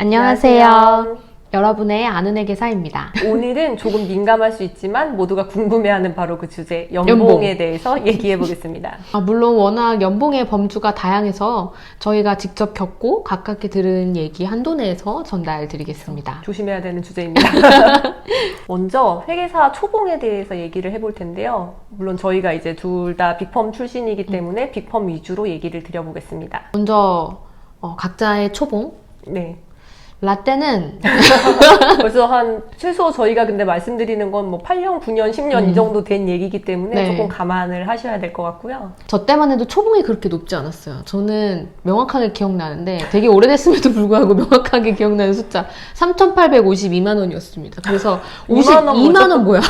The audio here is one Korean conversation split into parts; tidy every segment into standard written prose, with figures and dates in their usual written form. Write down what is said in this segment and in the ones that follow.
안녕하세요. 여러분의 아는 회계사입니다. 오늘은 조금 민감할 수 있지만 모두가 궁금해하는 바로 그 주제, 연봉에 대해서 얘기해 보겠습니다. 물론 워낙 연봉의 범주가 다양해서 저희가 직접 겪고 가깝게 들은 얘기 한도 내에서 전달드리겠습니다. 조심해야 되는 주제입니다. 먼저 회계사 초봉에 대해서 얘기를 해볼 텐데요. 물론 저희가 이제 둘 다 빅펌 출신이기 때문에 빅펌 위주로 얘기를 드려보겠습니다. 먼저 각자의 초봉. 네. 라떼는 벌써 최소 저희가 근데 말씀드리는 건 뭐 8년, 9년, 10년 이 정도 된 얘기이기 때문에 네. 조금 감안을 하셔야 될 것 같고요. 저 때만 해도 초봉이 그렇게 높지 않았어요. 저는 명확하게 기억나는데 되게 오래됐음에도 불구하고 명확하게 기억나는 숫자 3,852만 원이었습니다. 그래서 52만 원 뭐야?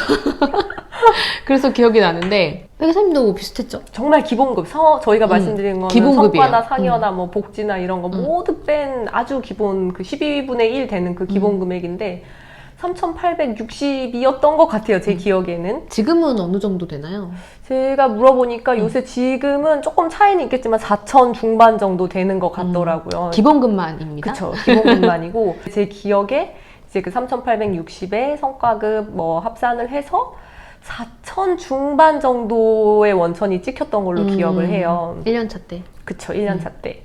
그래서 기억이 나는데 회계사님도 비슷했죠? 정말 기본급, 저희가 말씀드린 거는 기본급이에요. 성과나 상여나 뭐 복지나 이런 거 모두 뺀 아주 기본 그 12분의 1 되는 그 기본 금액인데 3,860이었던 것 같아요, 제 기억에는. 지금은 어느 정도 되나요? 제가 물어보니까 요새 지금은 조금 차이는 있겠지만 4천 중반 정도 되는 것 같더라고요. 기본급만입니다. 그쵸, 기본급만이고 제 기억에 이제 그 3,860에 성과급 뭐 합산을 해서 4천 중반 정도의 원천이 찍혔던 걸로 기억을 해요. 1년차 때. 그쵸, 1년차 때.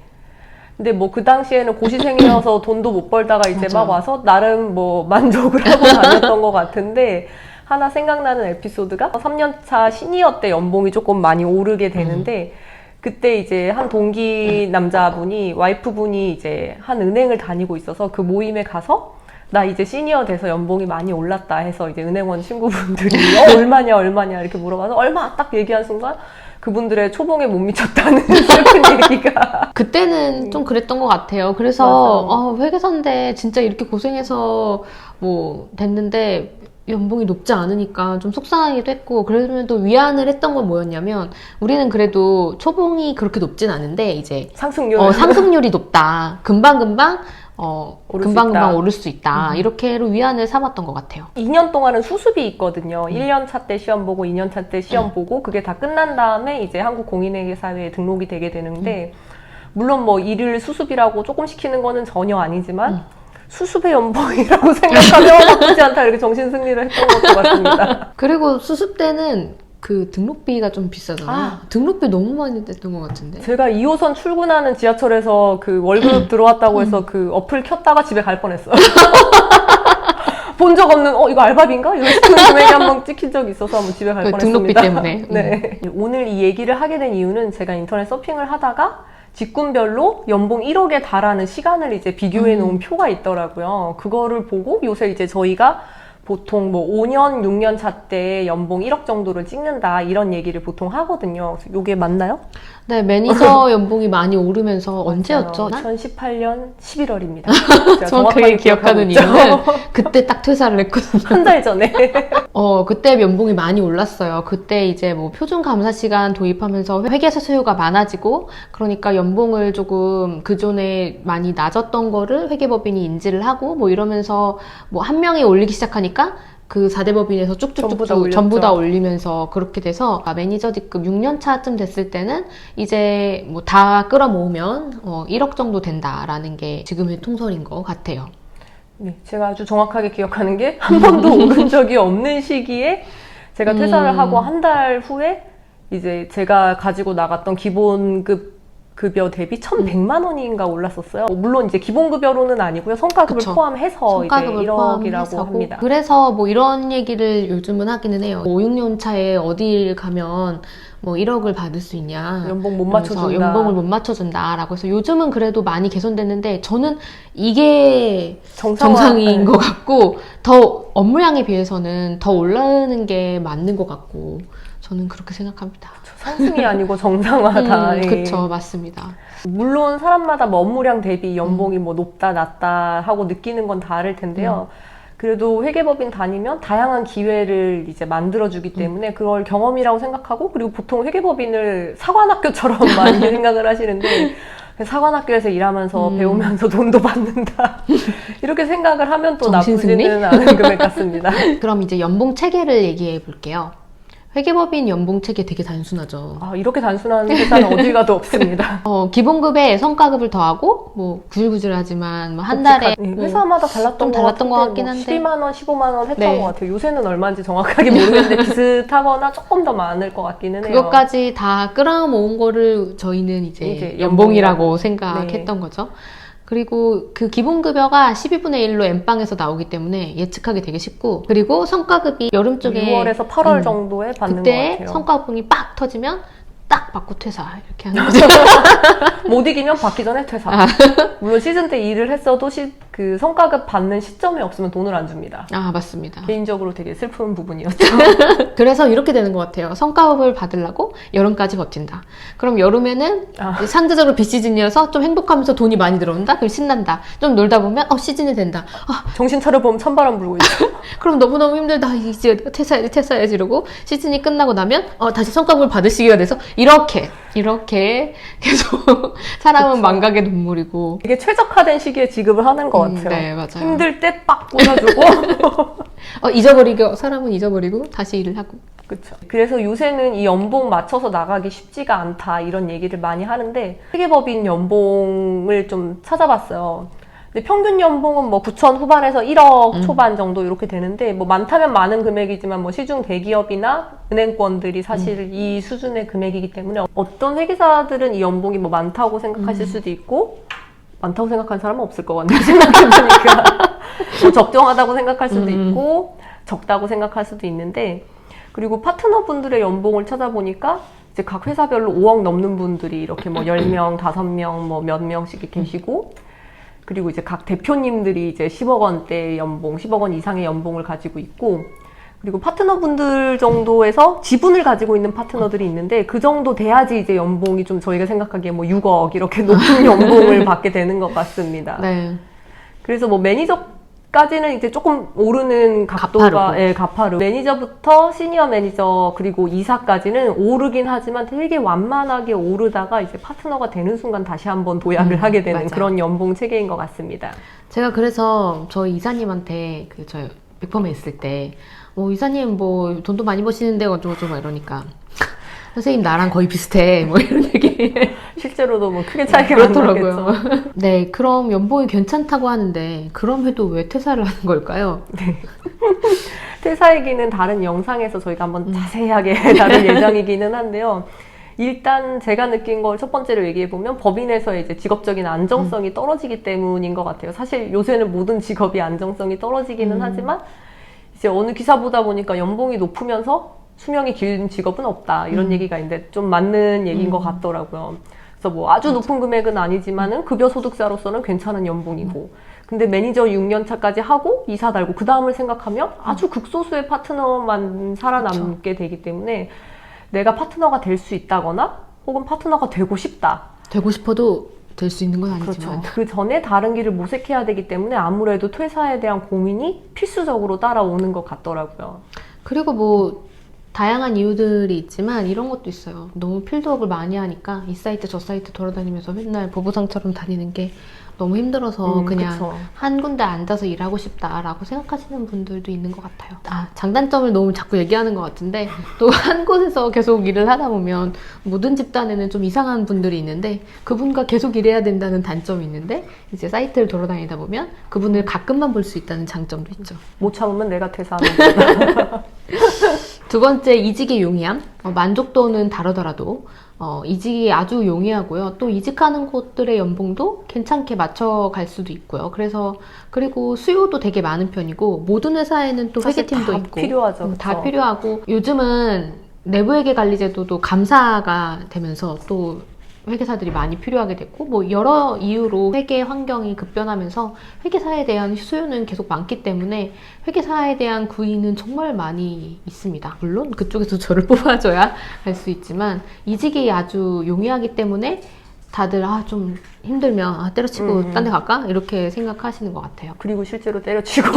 근데 뭐 그 당시에는 고시생이어서 돈도 못 벌다가 이제 맞아요. 막 와서 나름 뭐 만족을 하고 다녔던 것 같은데 하나 생각나는 에피소드가 3년차 시니어 때 연봉이 조금 많이 오르게 되는데 그때 이제 한 동기 남자분이 와이프분이 이제 한 은행을 다니고 있어서 그 모임에 가서 나 이제 시니어 돼서 연봉이 많이 올랐다 해서 이제 은행원 친구분들이 얼마냐 이렇게 물어봐서 얼마 딱 얘기한 순간 그분들의 초봉에 못 미쳤다는 슬픈 얘기가 그때는 좀 그랬던 것 같아요. 그래서 회계사인데 진짜 이렇게 고생해서 뭐 됐는데 연봉이 높지 않으니까 좀 속상하기도 했고, 그러면 또 위안을 했던 건 뭐였냐면 우리는 그래도 초봉이 그렇게 높진 않은데 이제 상승률이 높다. 금방금방 오를 수 있다. 이렇게로 위안을 삼았던 것 같아요. 2년 동안은 수습이 있거든요. 1년 차 때 시험 보고 2년 차 때 시험 보고 그게 다 끝난 다음에 이제 한국공인회계사회에 등록이 되게 되는데 물론 뭐 일을 수습이라고 조금 시키는 거는 전혀 아니지만 수습의 연봉이라고 생각하면 나쁘지 않다 이렇게 정신승리를 했던 것 같습니다. 그리고 수습 때는 그 등록비가 좀 비싸잖아요. 등록비 너무 많이 냈던 것 같은데. 제가 2호선 출근하는 지하철에서 그 월급 들어왔다고 해서 그 어플 켰다가 집에 갈 뻔했어요. 본 적 없는 이거 알바비인가? 이런 금액이 한번 찍힌 적이 있어서 한번 집에 갈 뻔했습니다. 등록비 때문에. 네. 오늘 이 얘기를 하게 된 이유는 제가 인터넷 서핑을 하다가 직군별로 연봉 1억에 달하는 시간을 이제 비교해 놓은 표가 있더라고요. 그거를 보고 요새 이제 저희가 보통 뭐 5년, 6년 차 때 연봉 1억 정도를 찍는다 이런 얘기를 보통 하거든요. 그래서 이게 맞나요? 네, 매니저 연봉이 많이 오르면서 언제였죠? 2018년 11월입니다. 정확하게 기억하는 이유는 그때 딱 퇴사를 했거든요. 한 달 전에. 그때 연봉이 많이 올랐어요. 그때 이제 뭐 표준 감사 시간 도입하면서 회계사 수요가 많아지고, 그러니까 연봉을 조금 그전에 많이 낮았던 거를 회계법인이 인지를 하고 뭐 이러면서 뭐 한 명이 올리기 시작하니까 그 4대 법인에서 쭉쭉쭉 전부 다 올리면서 그렇게 돼서 매니저 D급 6년 차쯤 됐을 때는 이제 뭐 다 끌어모으면 1억 정도 된다라는 게 지금의 통설인 것 같아요. 네, 제가 아주 정확하게 기억하는 게 한 번도 오른 적이 없는 시기에 제가 퇴사를 하고 한 달 후에 이제 제가 가지고 나갔던 기본급 급여 대비 1,100만 원인가 올랐었어요. 물론 이제 기본급여로는 아니고요. 성과급을 포함해서 성과급을 이제 1억이라고 합니다. 그래서 뭐 이런 얘기를 요즘은 하기는 해요. 5, 6년 차에 어딜 가면 뭐 1억을 받을 수 있냐. 연봉 못 맞춰준다. 연봉을 못 맞춰준다라고 해서 요즘은 그래도 많이 개선됐는데 저는 이게 정상인 것 같고 더 업무량에 비해서는 더 올라가는 게 맞는 것 같고 저는 그렇게 생각합니다. 상승이 아니고 정상화다. 그렇죠, 맞습니다. 물론 사람마다 뭐 업무량 대비 연봉이 뭐 높다 낮다 하고 느끼는 건 다를 텐데요. 그래도 회계법인 다니면 다양한 기회를 이제 만들어주기 때문에 그걸 경험이라고 생각하고, 그리고 보통 회계법인을 사관학교처럼 많이 생각을 하시는데 사관학교에서 일하면서 배우면서 돈도 받는다 이렇게 생각을 하면 또 나쁘지는 않은 금액 같습니다. 그럼 이제 연봉 체계를 얘기해 볼게요. 회계법인 연봉 체계 되게 단순하죠. 아, 이렇게 단순한 회사는 어딜 가도 없습니다. 기본급에 성과급을 더하고 뭐 구질구질하지만 뭐 한 달에 네, 뭐 회사마다 달랐던 좀 달랐던 것 같긴 뭐 한데 12만 원, 15만 원 했던 네. 것 같아요. 요새는 얼마인지 정확하게 모르겠는데 비슷하거나 조금 더 많을 것 같기는 해요. 그것까지 다 끌어모은 거를 저희는 이제 이제 연봉이라고 연봉이라고. 생각했던 거죠. 그리고 그 기본급여가 12분의 1로 엠빵에서 나오기 때문에 예측하기 되게 쉽고, 그리고 성과급이 여름 쪽에 6월에서 8월 정도에 받는 것 그때 같아요. 성과급이 빡 터지면 딱 받고 퇴사 이렇게 하는 거죠. 못 이기면 받기 전에 퇴사. 물론 시즌 때 일을 했어도 그 성과급 받는 시점이 없으면 돈을 안 줍니다. 아, 맞습니다. 개인적으로 되게 슬픈 부분이었죠. 그래서 이렇게 되는 것 같아요. 성과급을 받으려고 여름까지 버틴다. 그럼 여름에는 아. 상대적으로 비시즌이어서 좀 행복하면서 돈이 많이 들어온다? 그럼 신난다. 좀 놀다 보면 시즌이 된다. 정신 차려보면 찬바람 불고 있죠. 그럼 너무너무 힘들다. 이제 퇴사해야지 이러고 시즌이 끝나고 나면 다시 성과급을 받을 시기가 돼서 이렇게 계속 사람은 그쵸. 망각의 눈물이고. 되게 최적화된 시기에 지급을 하는 것 같아요. 네, 맞아요. 힘들 때 빡 꽂아주고. 사람은 잊어버리고 다시 일을 하고. 그렇죠. 그래서 요새는 이 연봉 맞춰서 나가기 쉽지가 않다 이런 얘기를 많이 하는데 회계법인 연봉을 좀 찾아봤어요. 근데 평균 연봉은 뭐 9천 후반에서 1억 초반 정도 이렇게 되는데 뭐 많다면 많은 금액이지만 뭐 시중 대기업이나 은행권들이 사실 이 수준의 금액이기 때문에 어떤 회계사들은 이 연봉이 뭐 많다고 생각하실 수도 있고 많다고 생각하는 사람은 없을 것 같네요. 생각해보니까 뭐 적정하다고 생각할 수도 있고 적다고 생각할 수도 있는데, 그리고 파트너분들의 연봉을 찾아보니까 이제 각 회사별로 5억 넘는 분들이 이렇게 뭐 10명, 5명, 뭐 몇 명씩 계시고, 그리고 이제 각 대표님들이 이제 10억 원대 연봉, 10억 원 이상의 연봉을 가지고 있고, 그리고 파트너분들 정도에서 지분을 가지고 있는 파트너들이 있는데 그 정도 돼야지 이제 연봉이 좀 저희가 생각하기에 뭐 6억 이렇게 높은 연봉을 받게 되는 것 같습니다. 네. 그래서 뭐 매니저까지는 이제 조금 오르는 각도가 가파르고. 예, 가파르고 매니저부터 시니어 매니저 그리고 이사까지는 오르긴 하지만 되게 완만하게 오르다가 이제 파트너가 되는 순간 다시 한번 도약을 하게 되는 맞아요. 그런 연봉 체계인 것 같습니다. 제가 그래서 저희 이사님한테 저희 백펌에 있을 때 이사님 뭐 돈도 많이 버시는데 어쩌고저쩌고 막 이러니까 선생님 나랑 거의 비슷해 뭐 이런 얘기 실제로도 뭐 크게 차이가 그렇더라고요. 나겠죠. 네, 그럼 연봉이 괜찮다고 하는데 그럼 해도 왜 퇴사를 하는 걸까요? 퇴사 얘기는 다른 영상에서 저희가 한번 자세하게 다룰 예정이기는 한데요. 일단 제가 느낀 걸 첫 번째로 얘기해보면 법인에서의 이제 직업적인 안정성이 떨어지기 때문인 것 같아요. 사실 요새는 모든 직업이 안정성이 떨어지기는 하지만 이제 어느 기사 보다 보니까 연봉이 높으면서 수명이 긴 직업은 없다 이런 얘기가 있는데 좀 맞는 얘기인 것 같더라고요. 그래서 뭐 아주 높은 금액은 아니지만은 급여 소득자로서는 괜찮은 연봉이고, 근데 매니저 6년 차까지 하고 이사 달고 그 다음을 생각하면 아주 극소수의 파트너만 살아남게 되기 때문에 내가 파트너가 될 수 있다거나 혹은 파트너가 되고 싶다. 되고 싶어도 될 수 있는 건 아니지만 그렇죠. 그 전에 다른 길을 모색해야 되기 때문에 아무래도 퇴사에 대한 고민이 필수적으로 따라오는 것 같더라고요. 그리고 뭐 다양한 이유들이 있지만 이런 것도 있어요. 너무 필드업을 많이 하니까 이 사이트 저 사이트 돌아다니면서 맨날 보부상처럼 다니는 게 너무 힘들어서 그냥 그쵸. 한 군데 앉아서 일하고 싶다라고 생각하시는 분들도 있는 것 같아요. 장단점을 너무 자꾸 얘기하는 것 같은데 또 한 곳에서 계속 일을 하다 보면 모든 집단에는 좀 이상한 분들이 있는데 그분과 계속 일해야 된다는 단점이 있는데 이제 사이트를 돌아다니다 보면 그분을 가끔만 볼 수 있다는 장점도 있죠. 못 참으면 내가 퇴사하는 거다. 두 번째, 이직의 용이함. 만족도는 다르더라도 이직이 아주 용이하고요. 또 이직하는 곳들의 연봉도 괜찮게 맞춰갈 수도 있고요. 그리고 수요도 되게 많은 편이고 모든 회사에는 또 사실 회계팀도 다 있고 필요하죠. 다 그쵸? 필요하고 요즘은 내부회계관리제도도 감사가 되면서 또 회계사들이 많이 필요하게 됐고 뭐 여러 이유로 회계 환경이 급변하면서 회계사에 대한 수요는 계속 많기 때문에 회계사에 대한 구인은 정말 많이 있습니다. 물론 그쪽에서 저를 뽑아줘야 할 수 있지만 이직이 아주 용이하기 때문에 다들 좀 힘들면 때려치고 딴 데 갈까? 이렇게 생각하시는 것 같아요. 그리고 실제로 때려치고.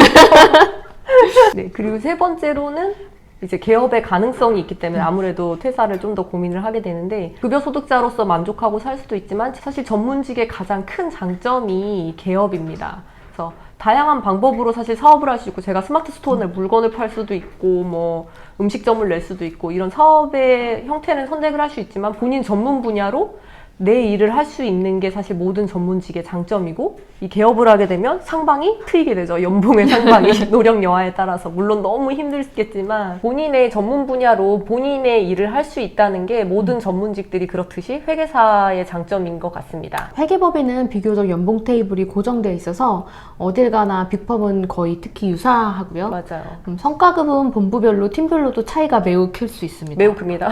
네, 그리고 세 번째로는 이제 개업의 가능성이 있기 때문에 아무래도 퇴사를 좀 더 고민을 하게 되는데, 급여 소득자로서 만족하고 살 수도 있지만 사실 전문직의 가장 큰 장점이 개업입니다. 그래서 다양한 방법으로 사실 사업을 할 수 있고, 제가 스마트 스토어에 물건을 팔 수도 있고, 뭐 음식점을 낼 수도 있고, 이런 사업의 형태는 선택을 할 수 있지만 본인 전문 분야로 내 일을 할 수 있는 게 사실 모든 전문직의 장점이고, 이 개업을 하게 되면 상방이 트이게 되죠. 연봉의 상방이 노력 여하에 따라서. 물론 너무 힘들겠지만 본인의 전문 분야로 본인의 일을 할 수 있다는 게 모든 전문직들이 그렇듯이 회계사의 장점인 것 같습니다. 회계법인은 비교적 연봉 테이블이 고정되어 있어서 어딜 가나 빅법은 거의 특히 유사하고요. 맞아요. 성과급은 본부별로 팀별로도 차이가 매우 클 수 있습니다. 매우 큽니다.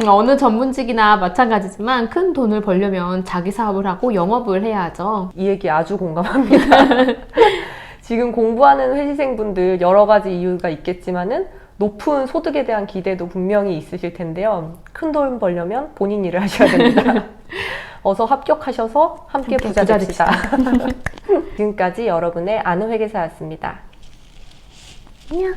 어느 전문직이나 마찬가지지만 큰 돈을 벌려면 자기 사업을 하고 영업을 해야 하죠. 이 얘기 아주 공감합니다. 지금 공부하는 회시생분들 여러 가지 이유가 있겠지만은 높은 소득에 대한 기대도 분명히 있으실 텐데요. 큰 돈 벌려면 본인 일을 하셔야 됩니다. 어서 합격하셔서 함께 부자 됩시다. 지금까지 여러분의 아는 회계사였습니다. 안녕.